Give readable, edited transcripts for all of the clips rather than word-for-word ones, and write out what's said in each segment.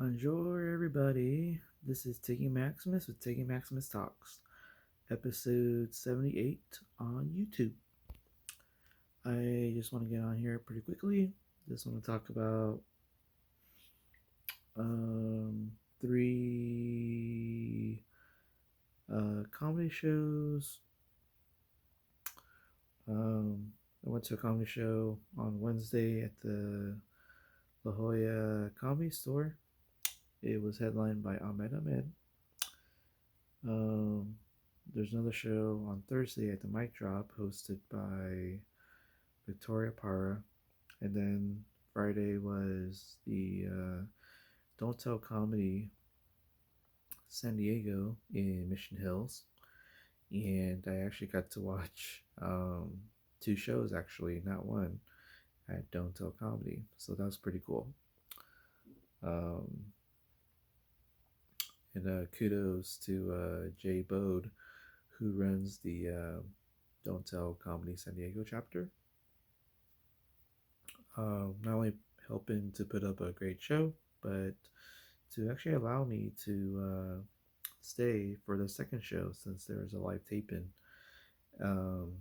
Bonjour, everybody. This is Tiggy Maximus with Tiggy Maximus Talks, episode 78 on YouTube. I just want to get on here pretty quickly. Just want to talk about three comedy shows. I went to a comedy show on Wednesday at the La Jolla Comedy Store. It was headlined by Ahmed Ahmed. Um, there's another show on Thursday at the Mic Drop hosted by Victoria Para. And then Friday was the Don't Tell Comedy San Diego in Mission Hills. And I actually got to watch two shows, actually, not one, at Don't Tell Comedy. So that was pretty cool. Um, and kudos to Jay Bode, who runs the Don't Tell Comedy San Diego chapter. Not only helping to put up a great show, but to actually allow me to stay for the second show since there was a live taping. Um,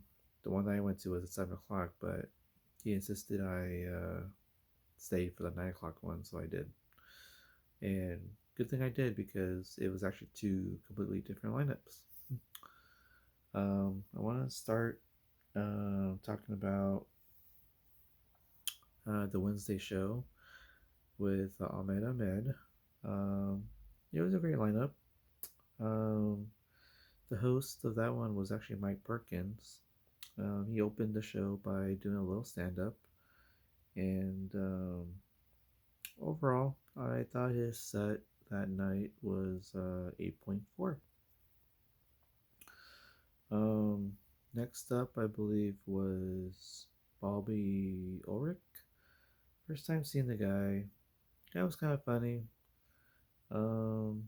the one that I went to was at 7 o'clock, but he insisted I stay for the 9 o'clock one, so I did. And good thing I did because it was actually two completely different lineups. I want to start talking about the Wednesday show with Ahmed Ahmed. Um, it was a great lineup. Um, the host of that one was actually Mike Perkins. He opened the show by doing a little stand up, and overall, I thought his set that night was 8.4. Next up, I believe, was Bobby Ulrich. First time seeing the guy. That was kind of funny. Um,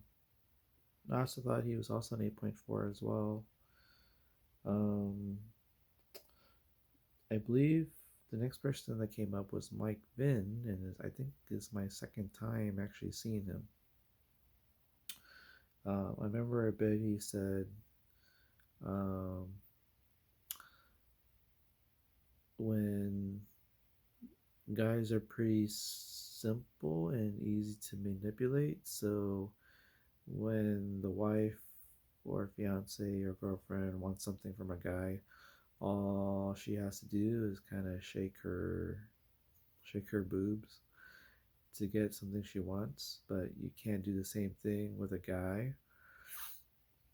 I also thought he was also an 8.4 as well. Um, I believe the next person that came up was Mike Vinn, and I think is my second time actually seeing him. I remember a bit he said, um, when guys are pretty simple and easy to manipulate, so when the wife or fiance or girlfriend wants something from a guy, all she has to do is kind of shake her boobs to get something she wants, but you can't do the same thing with a guy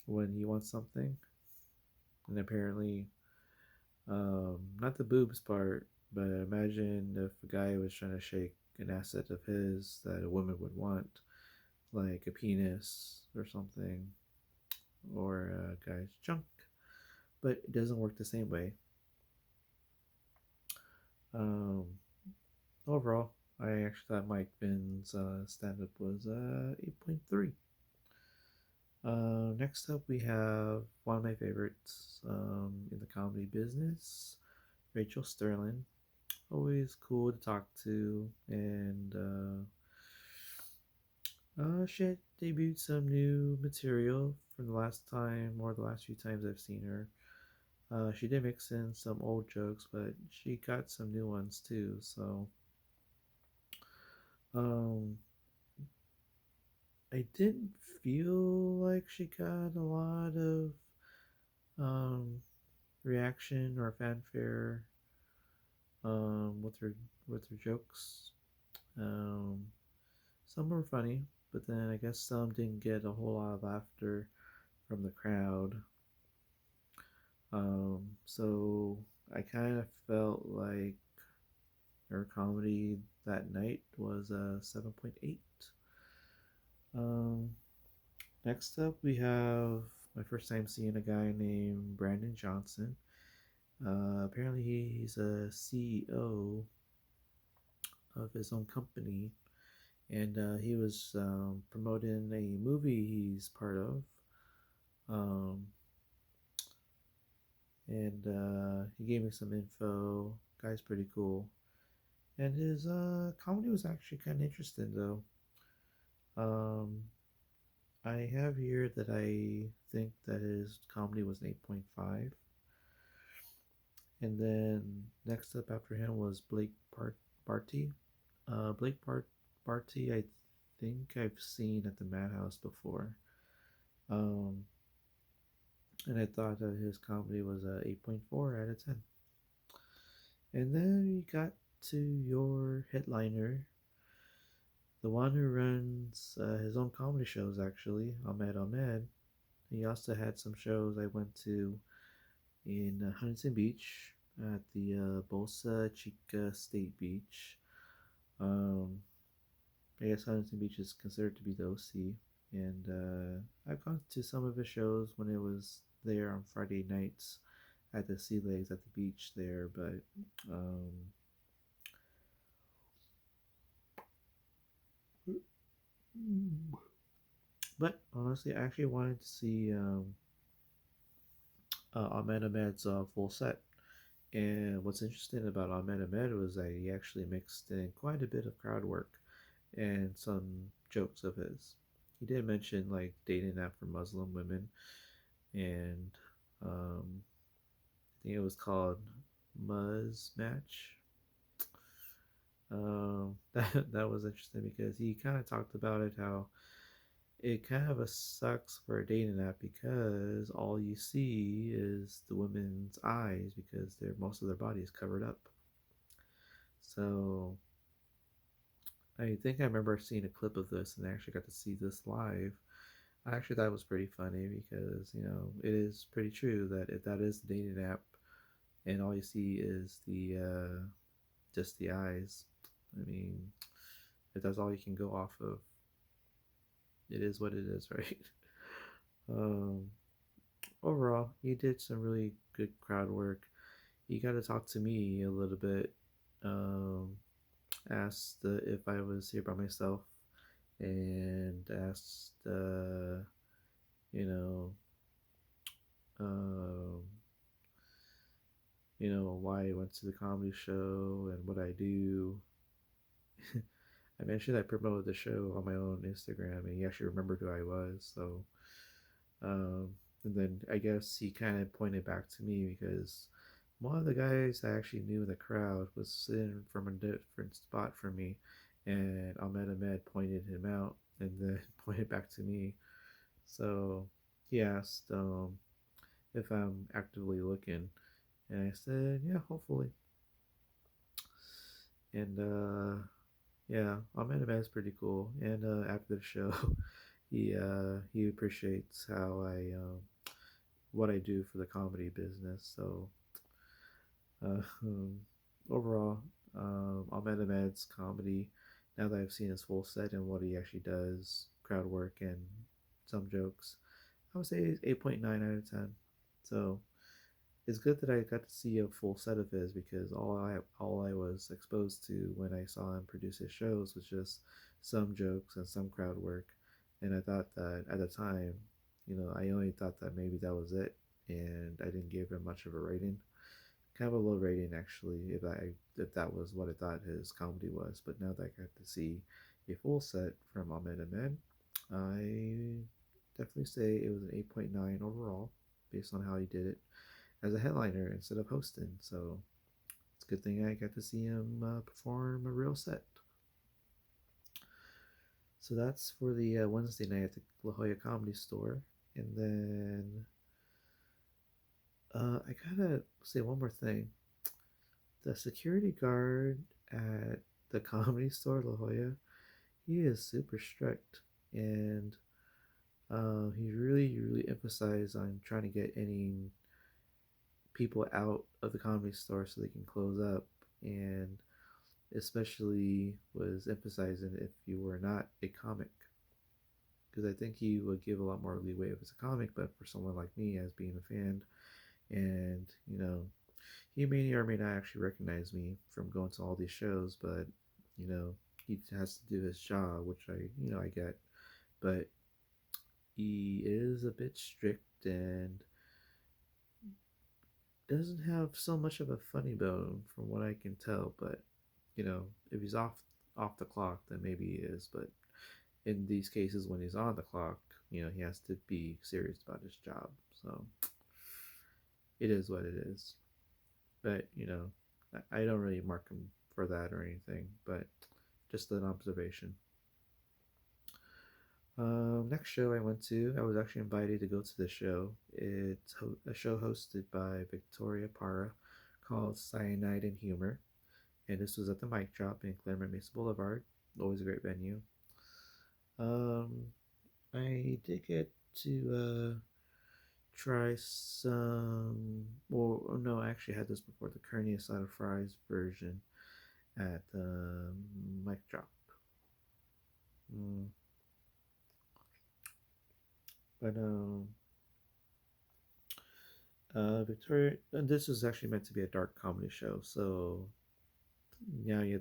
when he wants something. And apparently, not the boobs part, but imagine if a guy was trying to shake an asset of his that a woman would want, like a penis or something, or a guy's junk, but it doesn't work the same way. Um, Overall, I actually thought Mike Vinn's stand up was 8.3. Next up, we have one of my favorites in the comedy business, Rachel Sterling. Always cool to talk to, and she debuted some new material from the last time or the last few times I've seen her. She did mix in some old jokes, but she got some new ones too. So um, I didn't feel like she got a lot of um, reaction or fanfare with her jokes. Um, some were funny, but then I guess some didn't get a whole lot of laughter from the crowd. So I kind of felt like her comedy that night was a 7.8. Um, Next up, we have my first time seeing a guy named Brandon Johnson. Apparently, he's a CEO of his own company, and he was promoting a movie he's part of. Um, and he gave me some info. Guy's pretty cool, and his comedy was actually kind of interesting though. Um, I have here that I think that his comedy was an 8.5. And then next up after him was Barty. Barty, I think I've seen at the Madhouse before. Um, and I thought that his comedy was a 8.4 out of 10. And then we got to your headliner, the one who runs his own comedy shows, actually, Ahmed Ahmed. He also had some shows I went to in Huntington Beach at the Bolsa Chica State Beach. Um, I guess Huntington Beach is considered to be the OC, and I've gone to some of his shows when it was there on Friday nights at the Sea Legs at the beach there, um, but honestly, I actually wanted to see Ahmed Ahmed's full set. And what's interesting about Ahmed Ahmed was that he actually mixed in quite a bit of crowd work and some jokes of his. He did mention like dating app for Muslim women, and I think it was called Muzz Match. That was interesting because he kind of talked about it how it kind of sucks for a dating app because all you see is the women's eyes because they're most of their body is covered up. So I think I remember seeing a clip of this and I actually got to see this live. I actually thought it was pretty funny because it is pretty true that if that is the dating app and all you see is the just the eyes, I mean, if that's all you can go off of, it is what it is, right? um, Overall, he did some really good crowd work. He got to talk to me a little bit. Um, Asked if I was here by myself, and asked, you know, um, why I went to the comedy show and what I do. I mentioned I promoted the show on my own Instagram, and he actually remembered who I was. So, and then I guess he kind of pointed back to me because one of the guys I actually knew in the crowd was sitting from a different spot from me, and Ahmed Ahmed pointed him out and then pointed back to me. So he asked if I'm actively looking, and I said, yeah, hopefully. And yeah, Ahmed Ahmed is pretty cool. And after the show, he appreciates how I what I do for the comedy business. So um, overall, Ahmed Ahmed's comedy, now that I've seen his full set and what he actually does, crowd work and some jokes, I would say it's 8.9 out of 10. So it's good that I got to see a full set of his because all I was exposed to when I saw him produce his shows was just some jokes and some crowd work, and I thought that at the time, I only thought that maybe that was it, and I didn't give him much of a rating. Kind of a low rating actually, if that was what I thought his comedy was. But now that I got to see a full set from Ahmed Ahmed, I definitely say it was an 8.9 overall based on how he did it as a headliner instead of hosting. So it's a good thing I got to see him perform a real set. So that's for the Wednesday night at the La Jolla Comedy Store. And then I gotta say one more thing. The security guard at the Comedy Store La Jolla, he is super strict, and he really emphasized on trying to get any people out of the comedy store so they can close up, and especially was emphasizing if you were not a comic, because I think he would give a lot more leeway if it's a comic, but for someone like me as being a fan, and he may or may not actually recognize me from going to all these shows, but he has to do his job, which I get, but he is a bit strict and doesn't have so much of a funny bone from what I can tell, but if he's off the clock, then maybe he is. But in these cases, when he's on the clock, he has to be serious about his job. So it is what it is. But I don't really mark him for that or anything. But just an observation. Next show I went to, I was actually invited to go to the show. It's a show hosted by Victoria Parra called Cyanide and Humor. And this was at the Mic Drop in Claremont Mesa Boulevard. Always a great venue. I did get to try some. Well, no, I actually had this before, the carne asada fries version at the Mic Drop. Mm. But Victoria, this was actually meant to be a dark comedy show, so now you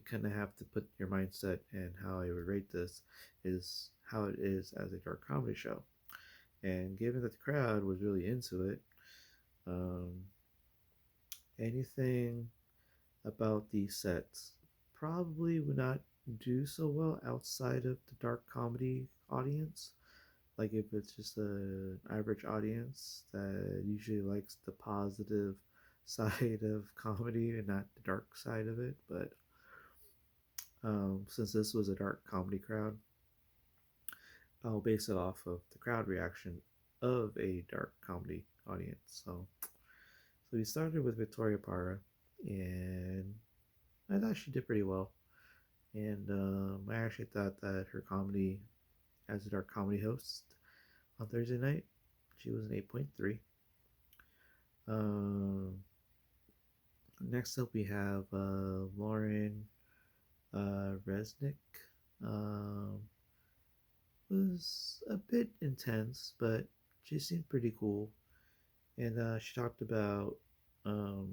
kind of have to put your mindset and how I would rate this is how it is as a dark comedy show. And given that the crowd was really into it, um, anything about these sets probably would not do so well outside of the dark comedy audience. Like if it's just an average audience that usually likes the positive side of comedy and not the dark side of it. But since this was a dark comedy crowd, I'll base it off of the crowd reaction of a dark comedy audience. So we started with Victoria Parra, and I thought she did pretty well. And I actually thought that her comedy as a dark comedy host on Thursday night, she was an 8.3. Um, Next up, we have Lauren Resnick. Um, was a bit intense, but she seemed pretty cool. And she talked about, um,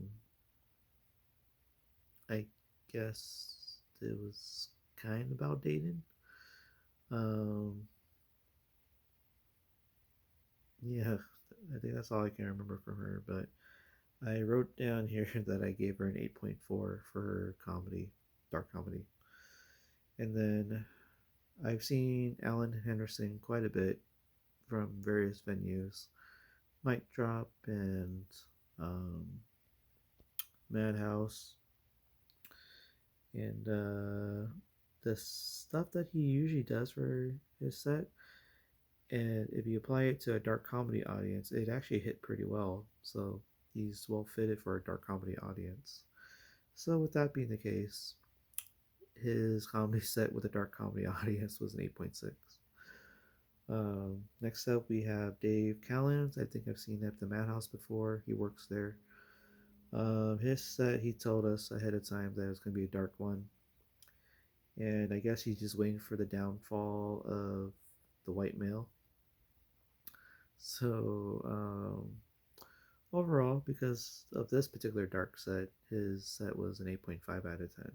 I guess it was kind of about dating. Um, yeah, I think that's all I can remember from her. But I wrote down here that I gave her an 8.4 for her comedy, dark comedy. And then I've seen Alan Henderson quite a bit from various venues, Mic Drop and um, Madhouse. And the stuff that he usually does for his set, and if you apply it to a dark comedy audience, it actually hit pretty well. So he's well fitted for a dark comedy audience. So with that being the case, his comedy set with a dark comedy audience was an 8.6. Next up, we have Dave Callens. I think I've seen him at the Madhouse before. He works there. His set, he told us ahead of time that it was going to be a dark one. And I guess he's just waiting for the downfall of the white male. So, overall, because of this particular dark set, his set was an 8.5 out of 10.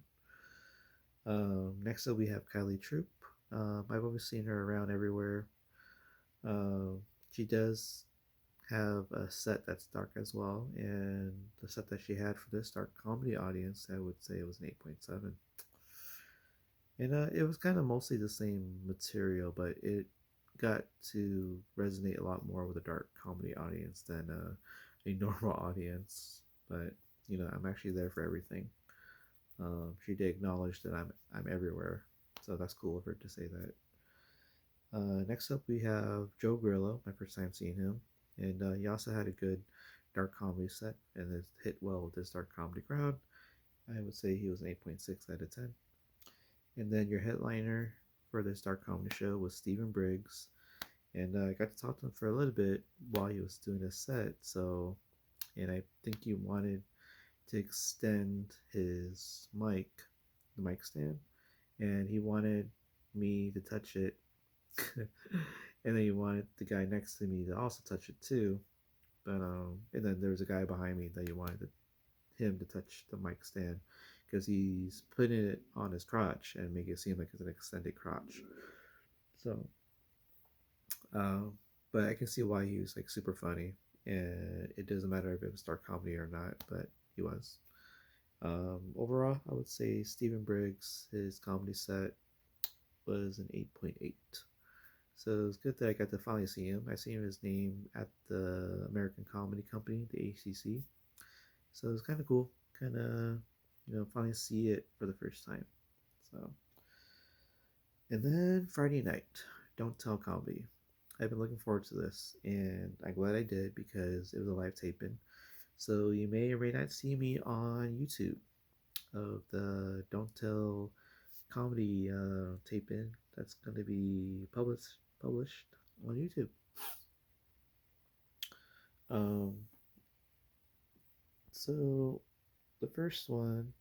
Next up, we have Kylie Troop. I've always seen her around everywhere. She does have a set that's dark as well, and the set that she had for this dark comedy audience, I would say it was an 8.7. And it was kind of mostly the same material, but it got to resonate a lot more with a dark comedy audience than a normal audience. But I'm actually there for everything. She did acknowledge that I'm everywhere, so that's cool of her to say that. Next up, we have Joe Grillo. My first time seeing him, and he also had a good dark comedy set, and it hit well with this dark comedy crowd. I would say he was an 8.6 out of 10. And then your headliner for this dark comedy show was Steven Briggs, and I got to talk to him for a little bit while he was doing his set. So, and I think he wanted to extend his mic, the mic stand, and he wanted me to touch it, and then he wanted the guy next to me to also touch it too. But and then there was a guy behind me that he wanted him to touch the mic stand because he's putting it on his crotch and make it seem like it's an extended crotch. So, but I can see why he was like super funny, and it doesn't matter if it was dark comedy or not, but he was. Overall, I would say Steven Briggs, his comedy set was an 8.8. So it's good that I got to finally see him. I seen his name at the American Comedy Company, the ACC. So it was kind of cool, kind of, finally see it for the first time. So, and then Friday night, Don't Tell Comedy. I've been looking forward to this, and I'm glad I did because it was a live taping. So you may or may not see me on YouTube of the Don't Tell Comedy taping that's going to be published on YouTube. Um, so the first one,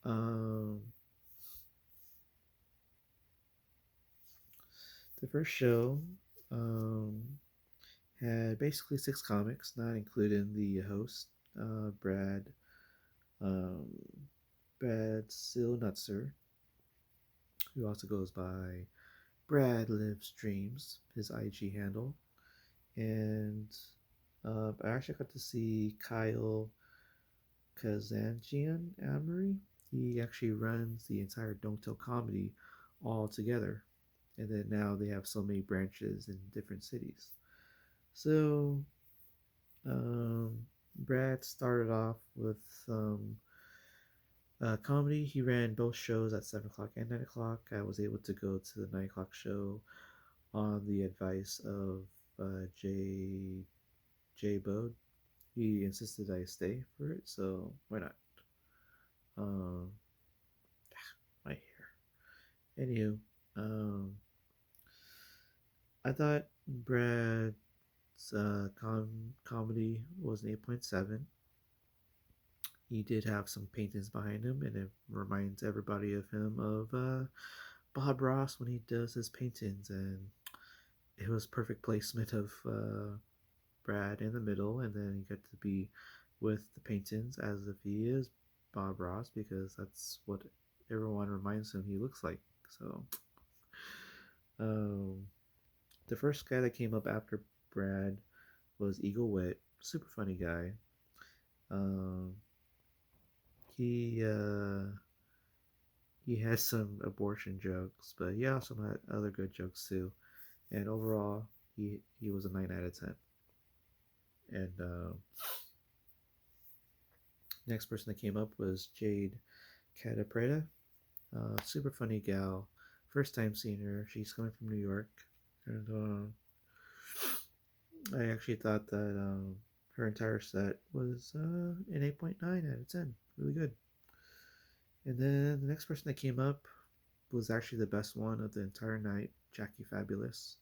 um, the first show, um, had basically six comics, not including the host, Brad, um, Brad Silnutzer, who also goes by Brad Lives Dreams, his IG handle, and I actually got to see Kyle Kazanjian Amory. He actually runs the entire Don't Tell Comedy all together, and then now they have so many branches in different cities. So Brad started off with comedy. He ran both shows at 7 o'clock and 9 o'clock. I was able to go to the 9 o'clock show on the advice of Jay Bode. He insisted I stay for it, so why not? Um, my hair. Anywho, um, I thought Brad's comedy was an 8.7. He did have some paintings behind him, and it reminds everybody of him of Bob Ross when he does his paintings, and it was perfect placement of Brad in the middle, and then you get to be with the paintings as if he is Bob Ross because that's what everyone reminds him he looks like. So, um, the first guy that came up after Brad was Eagle Wit, super funny guy. Um, he he has some abortion jokes, but he also had other good jokes too. And overall, he was a 9 out of 10. And next person that came up was Jade Catapreta, super funny gal. First time seeing her. She's coming from New York, and I actually thought that her entire set was an 8.9 out of 10. Really good. And then the next person that came up was actually the best one of the entire night, Jackie Fabulous.